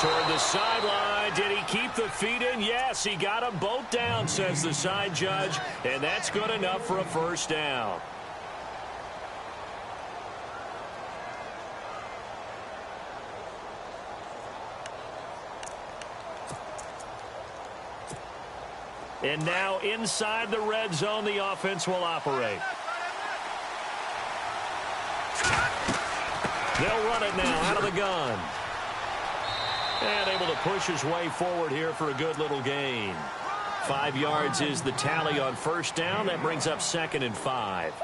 S2: Toward the sideline. Did he keep the feet in? Yes, he got them both down, says the side judge. And that's good enough for a 1st down. And now inside the red zone, the offense will operate. They'll run it now out of the gun. And able to push his way forward here for a good little gain. 5 yards is the tally on 1st down. That brings up 2nd and 5.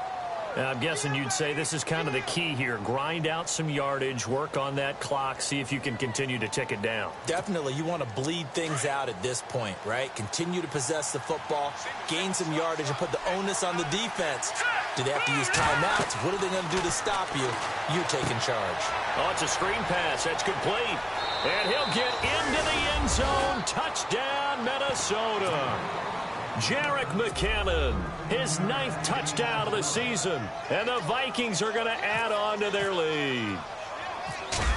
S2: Now, I'm guessing you'd say this is kind of the key here. Grind out some yardage, work on that clock, see if you can continue to tick it down.
S3: Definitely, you want to bleed things out at this point, right? Continue to possess the football, gain some yardage, and put the onus on the defense. Do they have to use timeouts? What are they going to do to stop you? You're taking charge.
S2: Oh, it's a screen pass. That's complete. And he'll get into the end zone. Touchdown, Minnesota. Jerick McKinnon, his 9th touchdown of the season. And the Vikings are going to add on to their lead.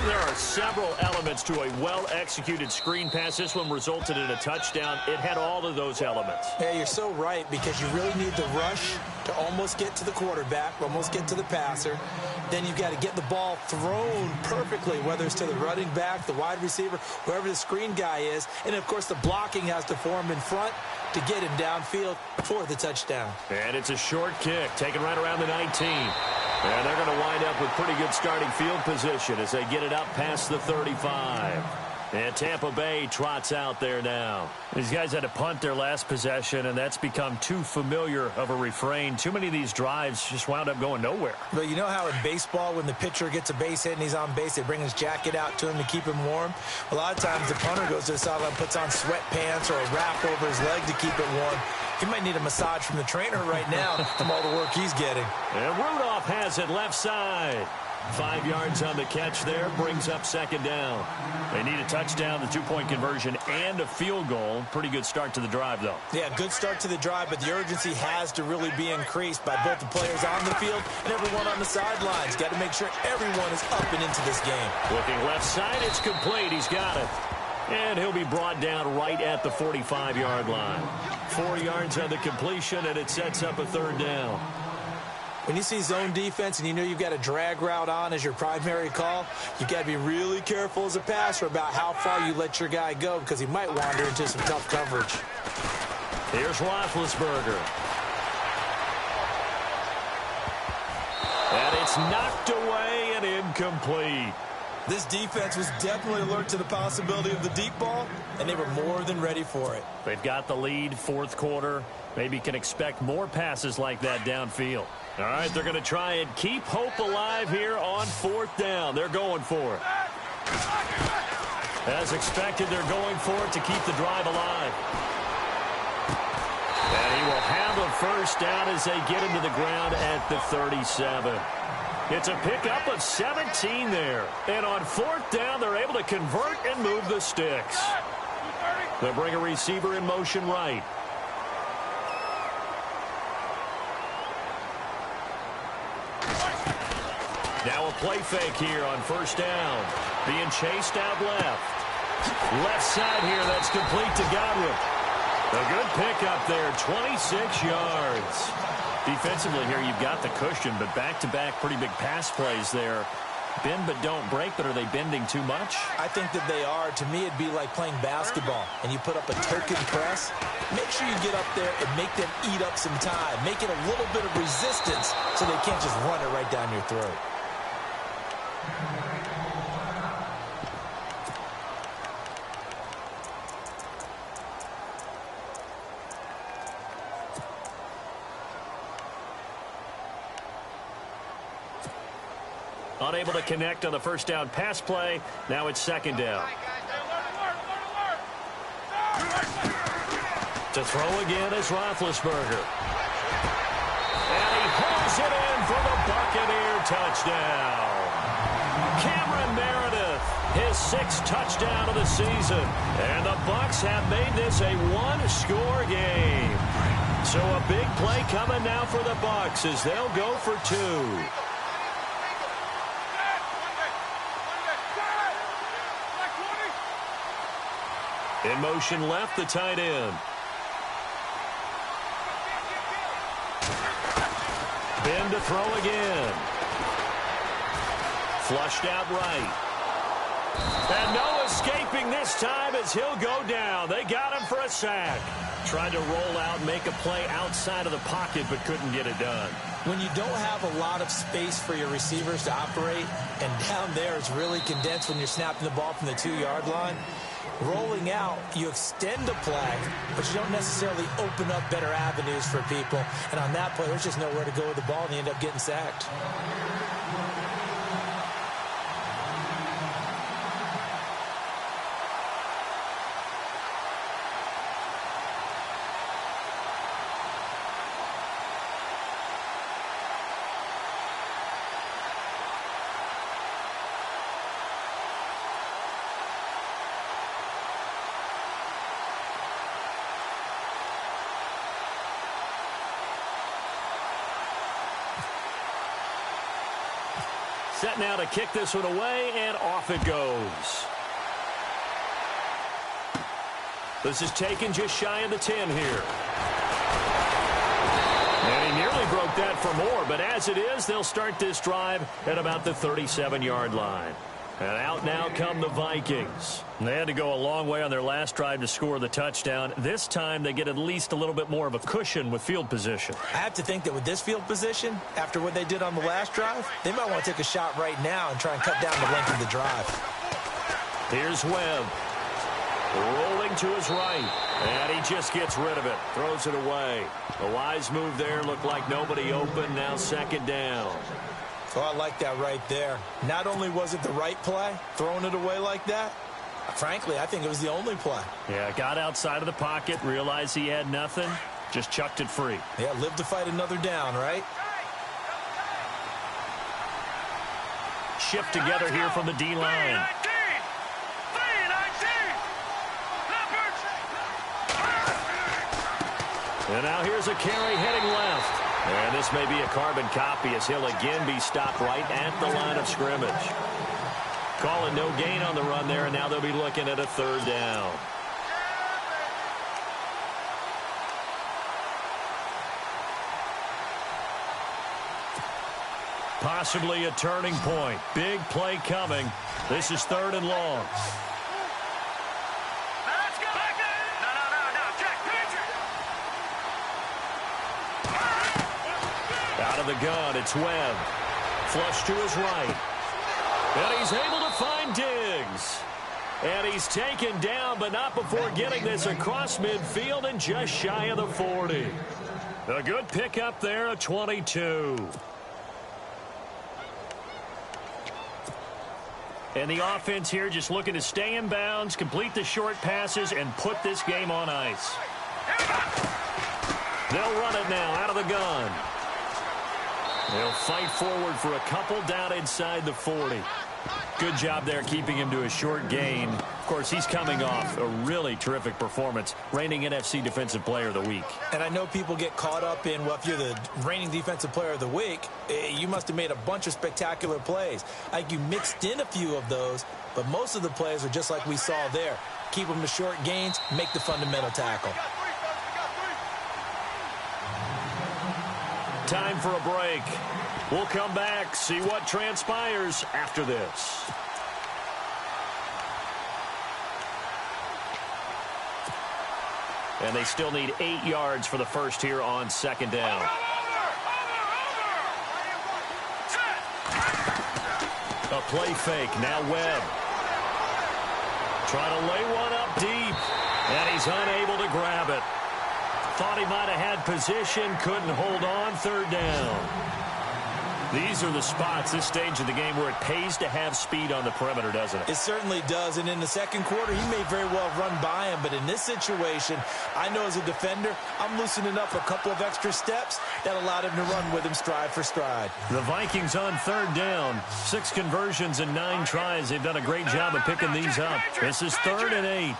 S2: There are several elements to a well-executed screen pass. This one resulted in a touchdown. It had all of those elements.
S3: Yeah, you're so right, because you really need the rush to almost get to the quarterback, almost get to the passer. Then you've got to get the ball thrown perfectly, whether it's to the running back, the wide receiver, wherever the screen guy is. And, of course, the blocking has to form in front to get him downfield for the touchdown.
S2: And it's a short kick, taken right around the 19. And they're going to wind up with pretty good starting field position as they get it up past the 35. And Tampa Bay trots out there now. These guys had to punt their last possession, and that's become too familiar of a refrain. Too many of these drives just wound up going nowhere.
S3: But you know how in baseball, when the pitcher gets a base hit and he's on base, they bring his jacket out to him to keep him warm? A lot of times the punter goes to the sideline, puts on sweatpants or a wrap over his leg to keep it warm. He might need a massage from the trainer right now from all the work he's getting.
S2: And Rudolph has it left side. 5 yards on the catch there, brings up 2nd down. They need a touchdown, the 2-point conversion, and a field goal. Pretty good start to the drive, though.
S3: Yeah, good start to the drive, but the urgency has to really be increased by both the players on the field and everyone on the sidelines. Got to make sure everyone is up and into this game.
S2: Looking left side, it's complete. He's got it. And he'll be brought down right at the 45-yard line. 4 yards on the completion, and it sets up a 3rd down.
S3: When you see zone defense and you know you've got a drag route on as your primary call, you've got to be really careful as a passer about how far you let your guy go, because he might wander into some tough coverage.
S2: Here's Roethlisberger. And It's knocked away and incomplete.
S3: This defense was definitely alert to the possibility of the deep ball, and they were more than ready for it.
S2: They've got the lead, fourth quarter. Maybe can expect more passes like that downfield. All right, they're going to try and keep hope alive here on fourth down. They're going for it. As expected, they're going for it to keep the drive alive. And he will have a first down as they get into the ground at the 37. It's a pickup of 17 there. And on fourth down, they're able to convert and move the sticks. They'll bring a receiver in motion right. Now a play fake here on first down. Being chased out left. Left side here, that's complete to Godwin. A good pickup there, 26 yards. Defensively here, you've got the cushion, but back-to-back pretty big pass plays there. Bend but don't break, but are they bending too much?
S3: I think that they are. To me, it'd be like playing basketball, and you put up a token press. Make sure you get up there and make them eat up some time. Make it a little bit of resistance so they can't just run it right down your throat.
S2: Unable to connect on the first down pass play. Now it's second down. To throw again is Roethlisberger. And he hauls it in for the Buccaneer touchdown. Cameron Meredith, his sixth touchdown of the season. And the Bucs have made this a one-score game. So a big play coming now for the Bucs as they'll go for two. In motion left, the tight end. Ben to throw again. Flushed out right. And no escaping this time as he'll go down. They got him for a sack. Tried to roll out, make a play outside of the pocket, but couldn't get it done.
S3: When you don't have a lot of space for your receivers to operate, and down there it's really condensed when you're snapping the ball from the 2-yard line, rolling out, you extend the play, but you don't necessarily open up better avenues for people. And on that play, there's just nowhere to go with the ball, and they end up getting sacked.
S2: Set now to kick this one away, and off it goes. This is taken just shy of the 10 here. And he nearly broke that for more, but as it is, they'll start this drive at about the 37-yard line. And out now come the Vikings. They had to go a long way on their last drive to score the touchdown. This time they get at least a little bit more of a cushion with field position.
S3: I have to think that with this field position, after what they did on the last drive, they might want to take a shot right now and try and cut down the length of the drive.
S2: Here's Webb. Rolling to his right. And he just gets rid of it. Throws it away. A wise move there. Looked like nobody open. Now second down.
S3: Oh, I like that right there. Not only was it the right play, throwing it away like that, frankly, I think it was the only play.
S2: Yeah, got outside of the pocket, realized he had nothing, just chucked it free.
S3: Yeah, live to fight another down, right?
S2: Shift together here from the D-line. And now here's a carry heading left. And this may be a carbon copy as he'll again be stopped right at the line of scrimmage. Calling no gain on the run there, and now they'll be looking at a third down. Possibly a turning point. Big play coming. This is third and long. Out of the gun, it's Webb. flush to his right. And he's able to find Diggs. And he's taken down, but not before getting this across midfield and just shy of the 40. A good pickup there, a 22. And the offense here just looking to stay in bounds, complete the short passes, and put this game on ice. They'll run it now out of the gun. They'll fight forward for a couple down inside the 40. Good job there keeping him to a short gain. Of course, he's coming off a really terrific performance, reigning NFC Defensive Player of the Week.
S3: And I know people get caught up in, well, if you're the reigning Defensive Player of the Week, you must have made a bunch of spectacular plays. I think you mixed in a few of those, but most of the plays are just like we saw there. Keep them to short gains, make the fundamental tackle.
S2: Time for a break. We'll come back, see what transpires after this. And they still need 8 yards for the first here on second down. A play fake, now Webb. Trying to lay one up deep, and he's unable to grab it. Thought he might have had position, couldn't hold on, third down. These are the spots, this stage of the game, where it pays to have speed on the perimeter, doesn't it?
S3: It certainly does, and in the second quarter, he may very well run by him, but in this situation, I know as a defender, I'm loosening up a couple of extra steps that allowed him to run with him stride for stride.
S2: The Vikings on third down, 6 conversions and 9 tries. They've done a great job of picking these up. This is 3rd and 8.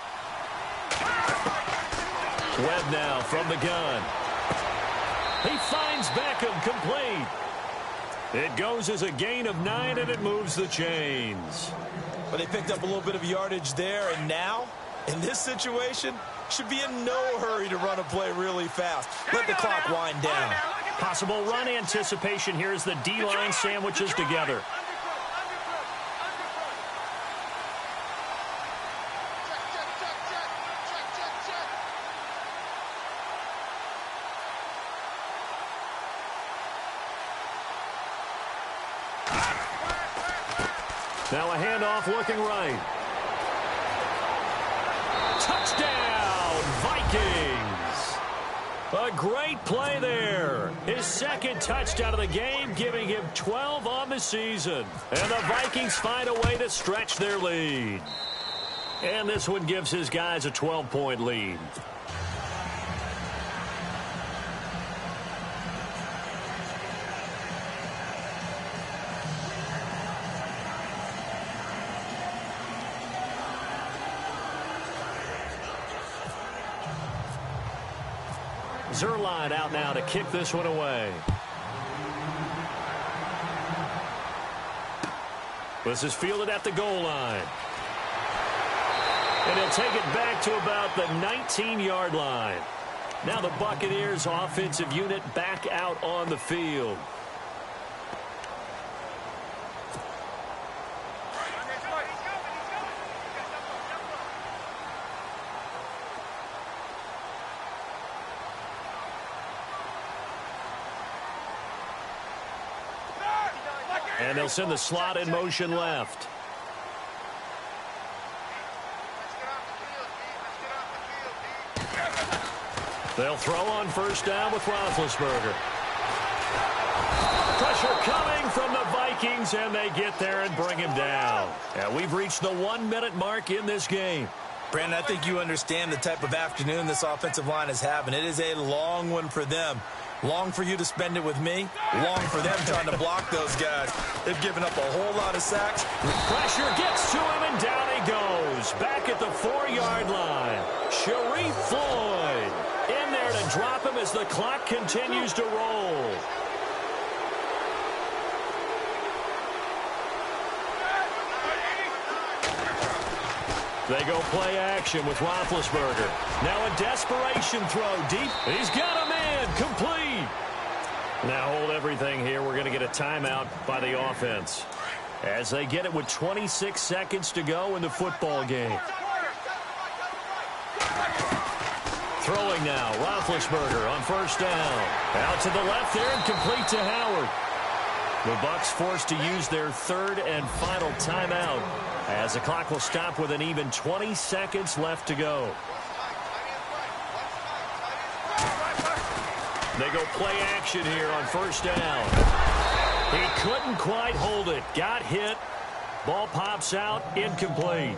S2: Webb now from the gun. He finds Beckham, complete. It goes as a gain of 9, and it moves the chains.
S3: But they picked up a little bit of yardage there, and now, in this situation, should be in no hurry to run a play really fast. Let the clock wind down.
S2: Possible run anticipation here as the D-line sandwiches together. Now a handoff looking right. Touchdown, Vikings! A great play there. His second touchdown of the game, giving him 12 on the season. And the Vikings find a way to stretch their lead. And this one gives his guys a 12-point lead. Zerline out now to kick this one away. This is fielded at the goal line. And he'll take it back to about the 19-yard line. Now the Buccaneers offensive unit back out on the field. And they'll send the slot in motion left. They'll throw on first down with Roethlisberger. Pressure coming from the Vikings, and they get there and bring him down. And we've reached the 1-minute mark in this game.
S3: Brandon, I think you understand the type of afternoon this offensive line is having. It is a long one for them. Long for you to spend it with me. Long for them trying to block those guys. They've given up a whole lot of sacks.
S2: Pressure gets to him, and down he goes. Back at the 4-yard line. Sharif Floyd in there to drop him as the clock continues to roll. They go play action with Roethlisberger. Now a desperation throw deep. He's got a man complete. Now hold everything here. We're going to get a timeout by the offense as they get it with 26 seconds to go in the football game. Throwing now, Roethlisberger on first down. Out to the left there and complete to Howard. The Bucs forced to use their third and final timeout as the clock will stop with an even 20 seconds left to go. They go play action here on first down. He couldn't quite hold it. Got hit. Ball pops out. Incomplete.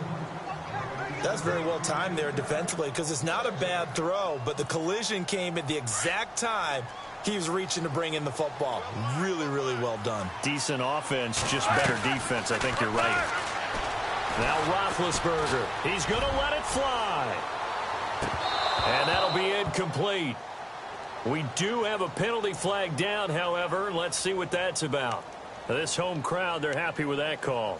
S3: That's very well timed there defensively because it's not a bad throw, but the collision came at the exact time he was reaching to bring in the football. Really, really well done.
S2: Decent offense, just better defense. I think you're right. Now Roethlisberger. He's going to let it fly. And that'll be incomplete. We do have a penalty flag down, however. Let's see what that's about. This home crowd, they're happy with that call.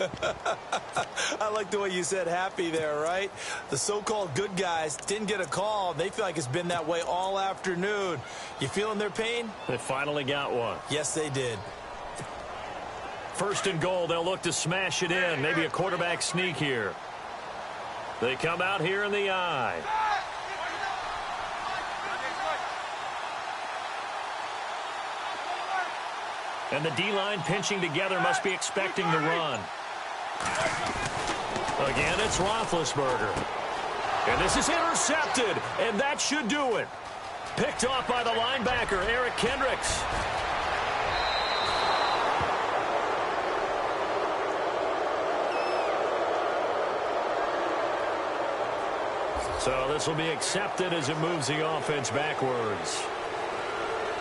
S3: I like the way you said happy there, right? The so-called good guys didn't get a call. They feel like it's been that way all afternoon. You feeling their pain?
S2: They finally got one.
S3: Yes, they did.
S2: First and goal, they'll look to smash it in. Maybe a quarterback sneak here. They come out here in the eye. And the D-line pinching together must be expecting the run. Again, it's Roethlisberger. And this is intercepted, and that should do it. Picked off by the linebacker, Eric Kendricks. So this will be accepted as it moves the offense backwards.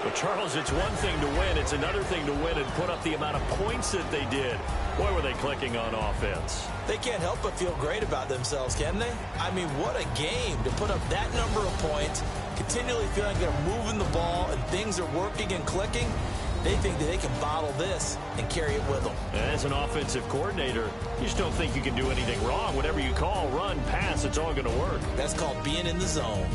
S2: But, Charles, it's one thing to win. It's another thing to win and put up the amount of points that they did. Boy, were they clicking on offense.
S3: They can't help but feel great about themselves, can they? I mean, what a game to put up that number of points, continually feeling like they're moving the ball and things are working and clicking. They think that they can bottle this and carry it with them.
S2: And as an offensive coordinator, you just don't think you can do anything wrong. Whatever you call, run, pass, it's all going to work.
S3: That's called being in the zone.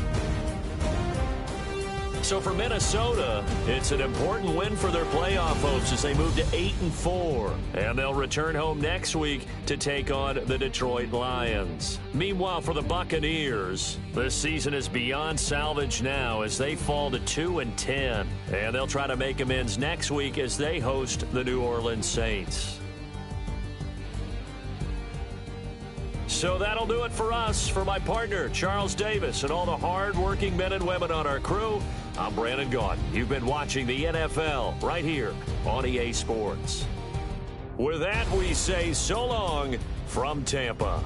S2: So for Minnesota, it's an important win for their playoff hopes as they move to 8-4. And they'll return home next week to take on the Detroit Lions. Meanwhile, for the Buccaneers, this season is beyond salvage now as they fall to 2-10. And they'll try to make amends next week as they host the New Orleans Saints. So that'll do it for us. For my partner, Charles Davis, and all the hard-working men and women on our crew, I'm Brandon Gaudin. You've been watching the NFL right here on EA Sports. With that, we say so long from Tampa.